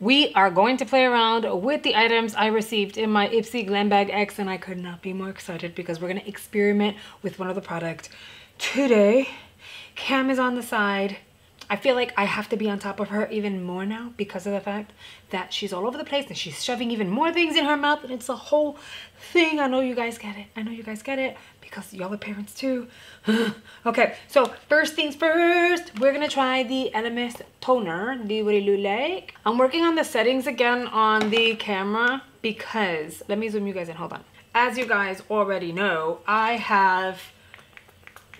we are going to play around with the items I received in my Ipsy Glam Bag X, and I could not be more excited because we're gonna experiment with one of the products today. Cam is on the side. I feel like I have to be on top of her even more now because of the fact that she's all over the place and she's shoving even more things in her mouth, and it's a whole thing. I know you guys get it. I know you guys get it because y'all are parents too. Okay, so first things first, we're gonna try the LMS toner. I'm working on the settings again on the camera because, let me zoom you guys in, hold on. As you guys already know, I have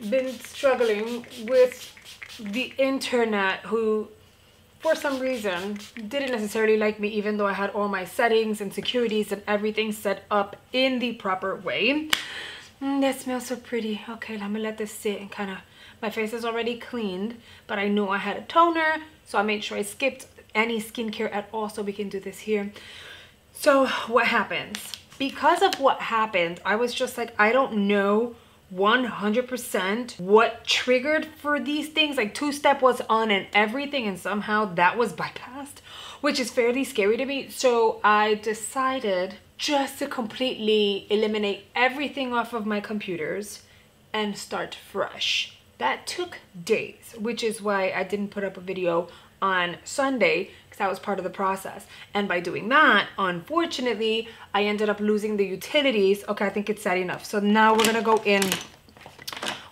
been struggling with the internet, who for some reason didn't necessarily like me, even though I had all my settings and securities and everything set up in the proper way. That smells so pretty. Okay, let me let this sit and kind of, my face is already cleaned, but I knew I had a toner, so I made sure I skipped any skincare at all so we can do this here. So what happens? Because of what happened, I was just like, I don't know 100% what triggered for these things. Like, two-step was on and everything, and somehow that was bypassed, which is fairly scary to me. So I decided just to completely eliminate everything off of my computers and start fresh. That took days, which is why I didn't put up a video on Sunday, because that was part of the process. And by doing that, unfortunately, I ended up losing the utilities. Okay, I think it's sad enough. So now we're gonna go in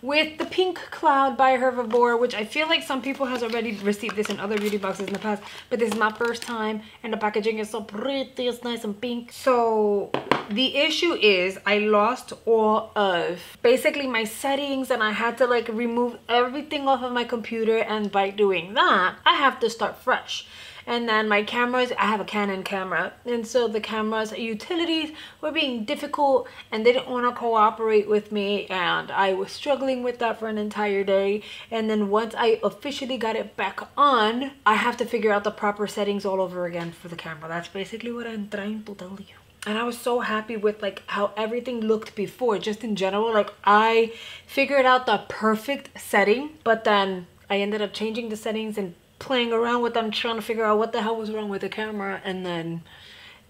with the Pink Cloud by Herbivore, which I feel like some people has already received this in other beauty boxes in the past, but this is my first time, and the packaging is so pretty. It's nice and pink. So the issue is I lost all of basically my settings, and I had to like remove everything off of my computer, and by doing that I have to start fresh. And then my cameras, I have a Canon camera, and so the camera's utilities were being difficult and they didn't want to cooperate with me, and I was struggling with that for an entire day. And then once I officially got it back on, I have to figure out the proper settings all over again for the camera. That's basically what I'm trying to tell you. And I was so happy with like how everything looked before, just in general. Like, I figured out the perfect setting, but then I ended up changing the settings and playing around with them, trying to figure out what the hell was wrong with the camera, and then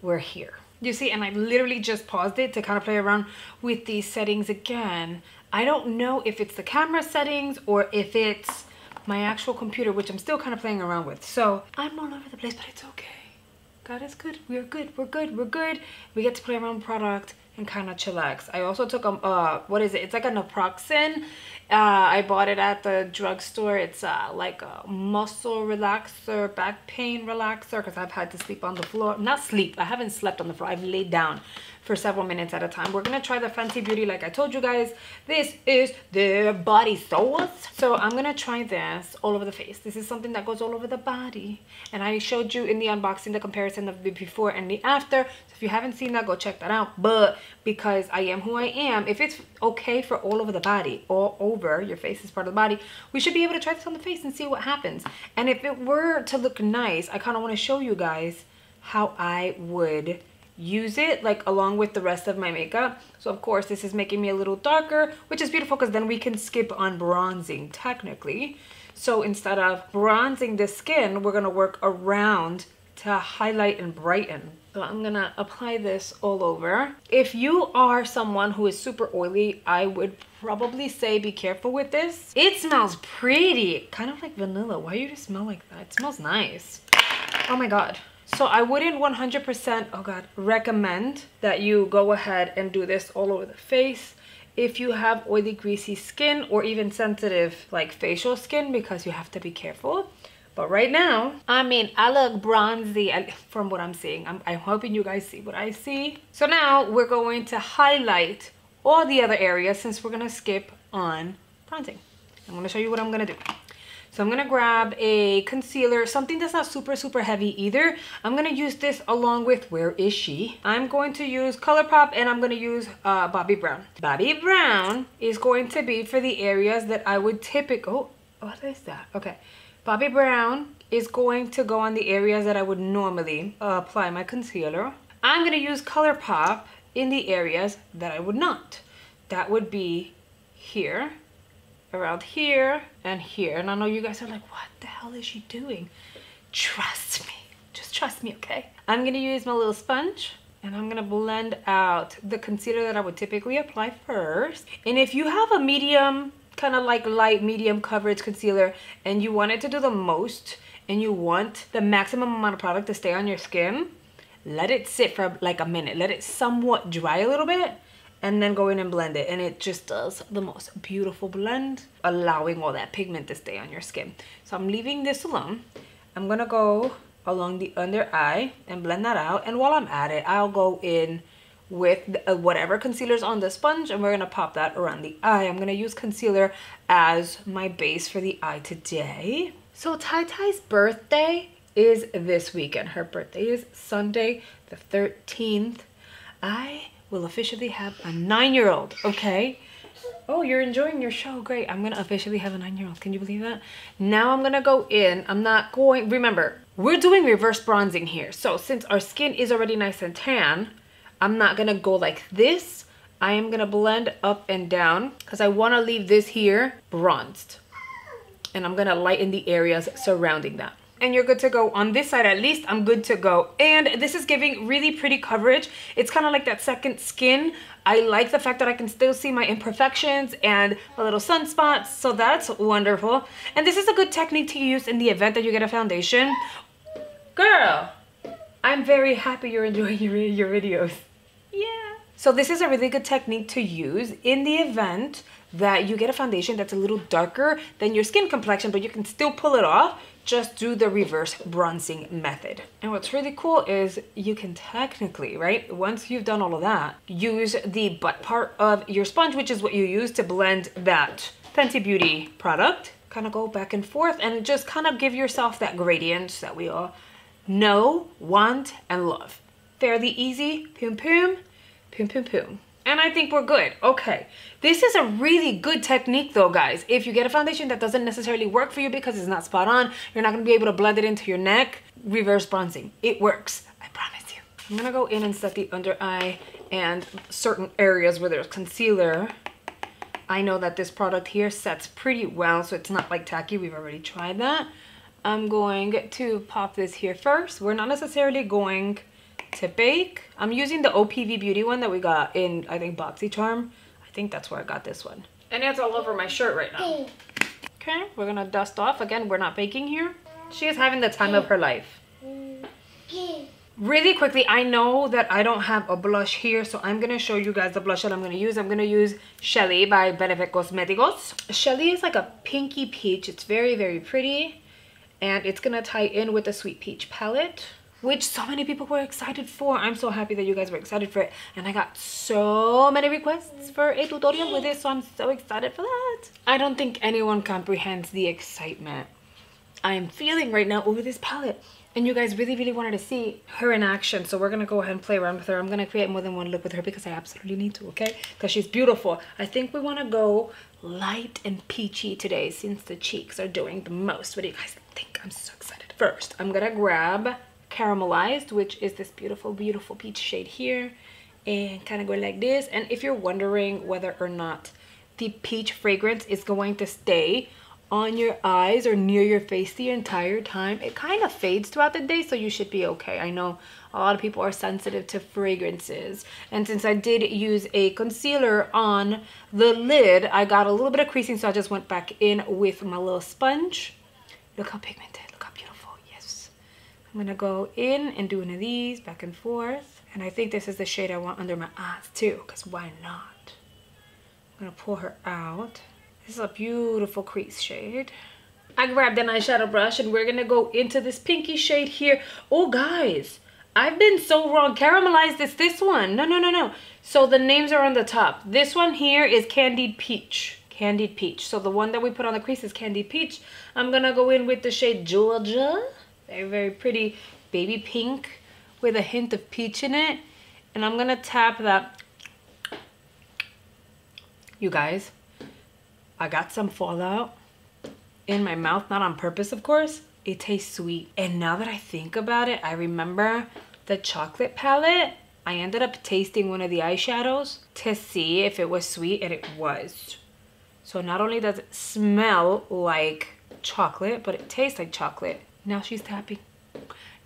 we're here. You see, and I literally just paused it to kind of play around with these settings again. I don't know if it's the camera settings or if it's my actual computer, which I'm still kind of playing around with. So I'm all over the place, but it's okay. God is good. We're good. We're good. We're good. We get to play around with product and kind of chillax. I also took what is it? It's like a naproxen. I bought it at the drugstore. It's like a muscle relaxer, back pain relaxer, because I've had to sleep on the floor. Not sleep, I haven't slept on the floor. I've laid down for several minutes at a time. We're gonna try the Fenty Beauty. Like I told you guys, this is their body sauce. So I'm gonna try this all over the face. This is something that goes all over the body, and I showed you in the unboxing the comparison of the before and the after. So if you haven't seen that, go check that out. But because I am who I am, if it's okay for all over the body, all over your face is part of the body, we should be able to try this on the face and see what happens. And if it were to look nice, I kind of want to show you guys how I would use it, like along with the rest of my makeup. So of course this is making me a little darker, which is beautiful because then we can skip on bronzing technically. So instead of bronzing the skin, we're gonna work around to highlight and brighten. So I'm gonna apply this all over. If you are someone who is super oily, I would probably say be careful with this. It smells pretty, kind of like vanilla. Why do you smell like that? It smells nice. Oh my God. So I wouldn't 100%, oh God, recommend that you go ahead and do this all over the face if you have oily, greasy skin, or even sensitive like facial skin, because you have to be careful. But right now, I mean, I look bronzy from what I'm seeing. I'm hoping you guys see what I see. So now we're going to highlight all the other areas since we're gonna skip on bronzing. I'm gonna show you what I'm gonna do. So I'm gonna grab a concealer, something that's not super heavy either. I'm gonna use this along with, where is she? I'm going to use ColourPop, and I'm gonna use Bobbi Brown. Bobbi Brown is going to be for the areas that I would typically, oh, what is that? Okay. Bobbi Brown is going to go on the areas that I would normally apply my concealer. I'm gonna use ColourPop in the areas that I would not. That would be here, around here, and here. And I know you guys are like, what the hell is she doing? Trust me, Just trust me, okay? I'm gonna use my little sponge and I'm gonna blend out the concealer that I would typically apply first. And if you have a medium, kind of like light medium coverage concealer and you want it to do the most and you want the maximum amount of product to stay on your skin, let it sit for like a minute. Let it somewhat dry a little bit and then go in and blend it. And it just does the most beautiful blend, allowing all that pigment to stay on your skin. So I'm leaving this alone. I'm gonna go along the under eye and blend that out. And while I'm at it, I'll go in with whatever concealer's on the sponge and we're gonna pop that around the eye. I'm gonna use concealer as my base for the eye today. So Tai Tai's birthday is this weekend. Her birthday is Sunday the 13th. I will officially have a 9-year-old, okay? Oh, you're enjoying your show. Great. I'm gonna officially have a 9-year-old. Can you believe that? Now I'm gonna go in. I'm not going, remember, we're doing reverse bronzing here. So since our skin is already nice and tan, I'm not gonna go like this. I am gonna blend up and down because I wanna leave this here bronzed. And I'm gonna lighten the areas surrounding that. And you're good to go on this side. At least I'm good to go. And this is giving really pretty coverage. It's kind of like that second skin. I like the fact that I can still see my imperfections and my little sunspots. So that's wonderful. And this is a good technique to use in the event that you get a foundation. Girl, I'm very happy you're enjoying your videos. Yeah. So this is a really good technique to use in the event that you get a foundation that's a little darker than your skin complexion, but you can still pull it off. Just do the reverse bronzing method. And what's really cool is you can technically, right, once you've done all of that, use the butt part of your sponge, which is what you use to blend that Fenty Beauty product. Kind of go back and forth and just kind of give yourself that gradient that we all know, want, and love. Fairly easy. Poom, poom, poom, poom, poom. And I think we're good. Okay, this is a really good technique though, guys. If you get a foundation that doesn't necessarily work for you because it's not spot on, you're not gonna be able to blend it into your neck, reverse bronzing. It works, I promise you. I'm gonna go in and set the under eye and certain areas where there's concealer. I know that this product here sets pretty well, so it's not like tacky. We've already tried that. I'm going to pop this here first. We're not necessarily going to bake. I'm using the OPV Beauty one that we got in, I think, BoxyCharm. I think that's where I got this one. And it's all over my shirt right now. Okay, we're gonna dust off. Again, we're not baking here. She is having the time of her life. Really quickly, I know that I don't have a blush here, so I'm gonna show you guys the blush that I'm gonna use. I'm gonna use Shelly by Benefit Cosméticos. Shelly is like a pinky peach. It's very, very pretty. And it's gonna tie in with the Sweet Peach palette, which so many people were excited for. I'm so happy that you guys were excited for it. And I got so many requests for a tutorial with it, so I'm so excited for that. I don't think anyone comprehends the excitement I am feeling right now over this palette. And you guys really, really wanted to see her in action. So we're gonna go ahead and play around with her. I'm gonna create more than one look with her because I absolutely need to, okay? Because she's beautiful. I think we wanna go light and peachy today since the cheeks are doing the most. What do you guys think? I'm so excited. First, I'm gonna grab Caramelized, which is this beautiful, beautiful peach shade here, and kind of go like this. And if you're wondering whether or not the peach fragrance is going to stay on your eyes or near your face the entire time, it kind of fades throughout the day, so you should be okay. I know a lot of people are sensitive to fragrances, and since I did use a concealer on the lid, I got a little bit of creasing, so I just went back in with my little sponge. Look how pigmented. I'm gonna go in and do one of these back and forth. And I think this is the shade I want under my eyes too, because why not? I'm gonna pull her out. This is a beautiful crease shade. I grabbed an eyeshadow brush and we're gonna go into this pinky shade here. Oh guys, I've been so wrong. Caramelized is this one. No. So the names are on the top. This one here is Candied Peach. Candied Peach. So the one that we put on the crease is Candied Peach. I'm gonna go in with the shade Georgia. Very, very pretty baby pink with a hint of peach in it. And I'm gonna tap that. You guys, I got some fallout in my mouth, not on purpose, of course. It tastes sweet. And now that I think about it, I remember the chocolate palette. I ended up tasting one of the eyeshadows to see if it was sweet, and it was. So not only does it smell like chocolate, but it tastes like chocolate. Now she's tapping.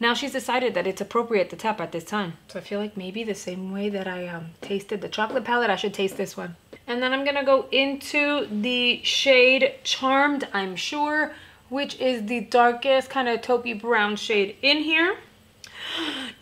now she's decided that it's appropriate to tap at this time. So I feel like maybe the same way that I tasted the chocolate palette, I should taste this one. And then I'm gonna go into the shade Charmed, I'm sure, which is the darkest kind of taupey brown shade in here.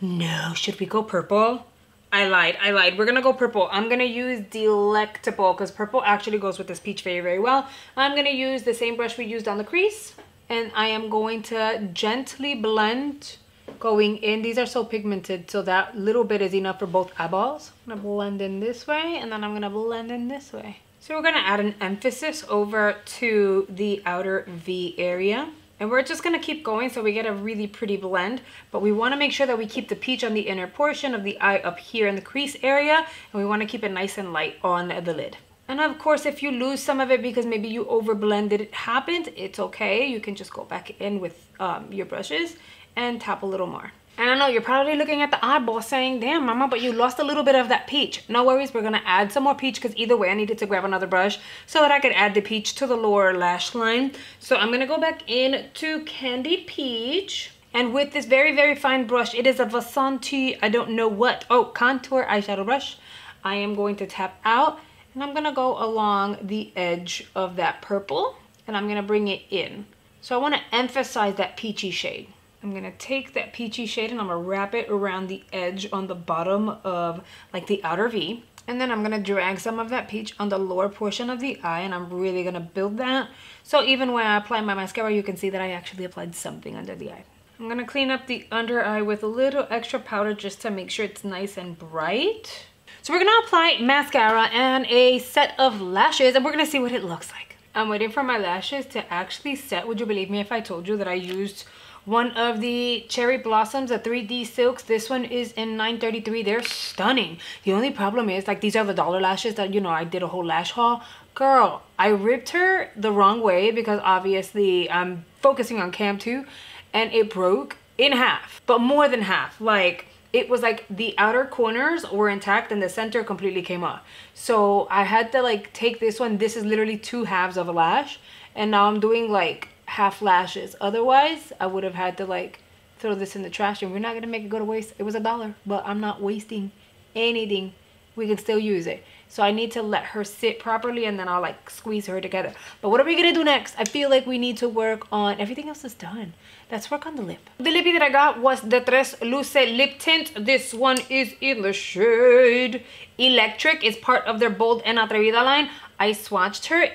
No, should we go purple? I lied. We're gonna go purple. I'm gonna use Delectable because purple actually goes with this peach very, very well. I'm gonna use the same brush we used on the crease, and I am going to gently blend going in. These are so pigmented, so that little bit is enough for both eyeballs. I'm gonna blend in this way, and then I'm gonna blend in this way. So we're gonna add an emphasis over to the outer V area. And we're just gonna keep going so we get a really pretty blend, but we wanna make sure that we keep the peach on the inner portion of the eye up here in the crease area, and we wanna keep it nice and light on the lid. And of course, if you lose some of it because maybe you over blended, it happened, it's okay. You can just go back in with your brushes and tap a little more. And I know you're probably looking at the eyeball saying, damn mama, but you lost a little bit of that peach. No worries, we're gonna add some more peach because either way I needed to grab another brush so that I could add the peach to the lower lash line. So I'm gonna go back in to Candied Peach. And with this very, very fine brush, it is a Vasanti, I don't know what, contour eyeshadow brush. I am going to tap out and I'm gonna go along the edge of that purple and I'm gonna bring it in. So I wanna emphasize that peachy shade. I'm gonna take that peachy shade and I'm gonna wrap it around the edge on the bottom of like the outer V. And then I'm gonna drag some of that peach on the lower portion of the eye, and I'm really gonna build that. So even when I apply my mascara, you can see that I actually applied something under the eye. I'm gonna clean up the under eye with a little extra powder just to make sure it's nice and bright. So we're gonna apply mascara and a set of lashes, and we're gonna see what it looks like. I'm waiting for my lashes to actually set. Would you believe me if I told you that I used one of the Cherry Blossoms, the 3D Silks? This one is in 933. They're stunning. The only problem is, like, these are the dollar lashes that, you know, I did a whole lash haul. Girl, I ripped her the wrong way because obviously I'm focusing on cam too, and it broke in half, but more than half. Like, it was like the outer corners were intact and the center completely came off. So I had to like take this one. This is literally 2 halves of a lash, and now I'm doing like half lashes. Otherwise I would have had to like throw this in the trash, and we're not gonna make it go to waste. It was $1, but I'm not wasting anything. We can still use it. So I need to let her sit properly, and then I'll like squeeze her together. But what are we gonna do next? I feel like we need to work on everything else is done. Let's work on the lip. The lippy that I got was the Tres Luce lip tint. This one is in the shade Electric. It's part of their Bold and Atrevida line. I swatched her.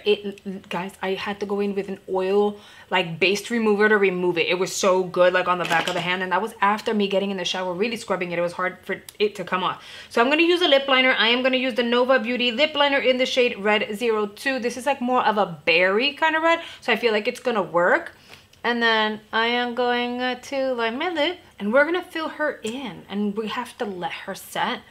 Guys, I had to go in with an oil like base remover to remove it. It was so good, like on the back of the hand, and that was after me getting in the shower, really scrubbing it. It was hard for it to come off. So I'm gonna use a lip liner. I am gonna use the Nova Beauty lip liner in the shade Red 02. This is like more of a berry kind of red, so I feel like it's gonna work. And then I am going to line my lip, and we're gonna fill her in, and we have to let her set.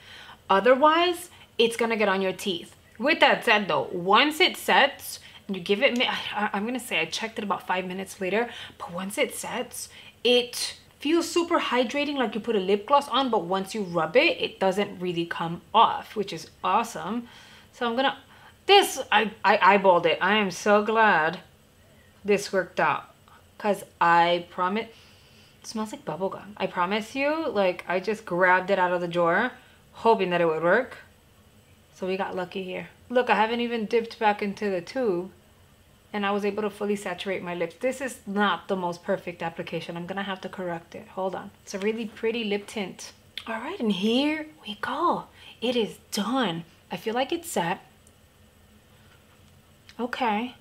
Otherwise, it's gonna get on your teeth. With that said though, once it sets, you give it, I'm gonna say I checked it about 5 minutes later, but once it sets, it feels super hydrating, like you put a lip gloss on, but once you rub it, it doesn't really come off, which is awesome. So I'm gonna, I eyeballed it. I am so glad this worked out, because I promise, it smells like bubblegum. I promise you, like I just grabbed it out of the drawer, hoping that it would work. So we got lucky here. Look, I haven't even dipped back into the tube, and I was able to fully saturate my lips. This is not the most perfect application. I'm gonna have to correct it. Hold on. It's a really pretty lip tint. All right, and here we go. It is done. I feel like it's set. Okay.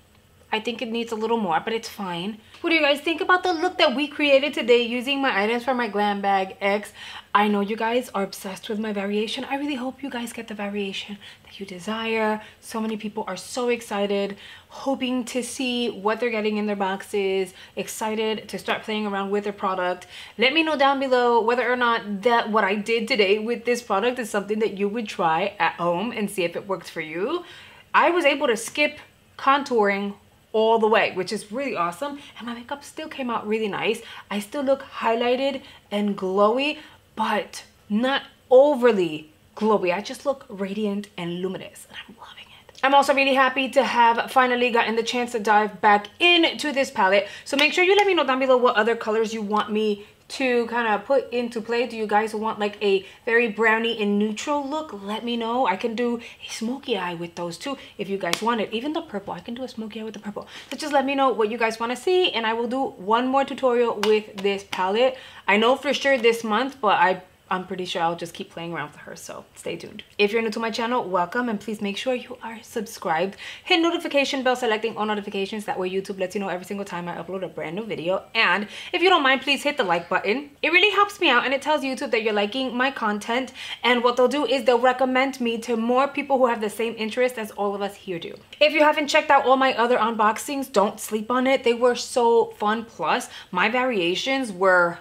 I think it needs a little more, but it's fine. What do you guys think about the look that we created today using my items from my Glam Bag X? I know you guys are obsessed with my variation. I really hope you guys get the variation that you desire. So many people are so excited, hoping to see what they're getting in their boxes, excited to start playing around with their product. Let me know down below whether or not that what I did today with this product is something that you would try at home and see if it works for you. I was able to skip contouring all the way, which is really awesome, and my makeup still came out really nice. I still look highlighted and glowy, but not overly glowy. I just look radiant and luminous, and I'm loving it. I'm also really happy to have finally gotten the chance to dive back into this palette. So make sure you let me know down below what other colors you want me to kind of put into play. Do you guys want like a very brownie and neutral look? Let me know. I can do a smoky eye with those too if you guys want it. Even the purple, I can do a smoky eye with the purple. So just let me know what you guys want to see, and I will do one more tutorial with this palette. I know for sure this month, but I'm pretty sure I'll just keep playing around with her, so stay tuned. If you're new to my channel, welcome, and please make sure you are subscribed. Hit notification bell, selecting all notifications. That way YouTube lets you know every single time I upload a brand new video. And if you don't mind, please hit the like button. It really helps me out, and it tells YouTube that you're liking my content. And what they'll do is they'll recommend me to more people who have the same interest as all of us here do. If you haven't checked out all my other unboxings, don't sleep on it. They were so fun. Plus, my variations were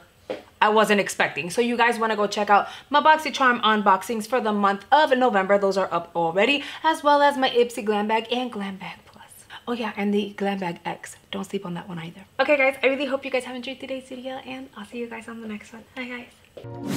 I wasn't expecting. So you guys want to go check out my BoxyCharm unboxings for the month of November. Those are up already, as well as my Ipsy Glam Bag and Glam Bag Plus. Oh yeah, and the Glam Bag X. Don't sleep on that one either. Okay guys, I really hope you guys have enjoyed today's video, and I'll see you guys on the next one. Bye guys.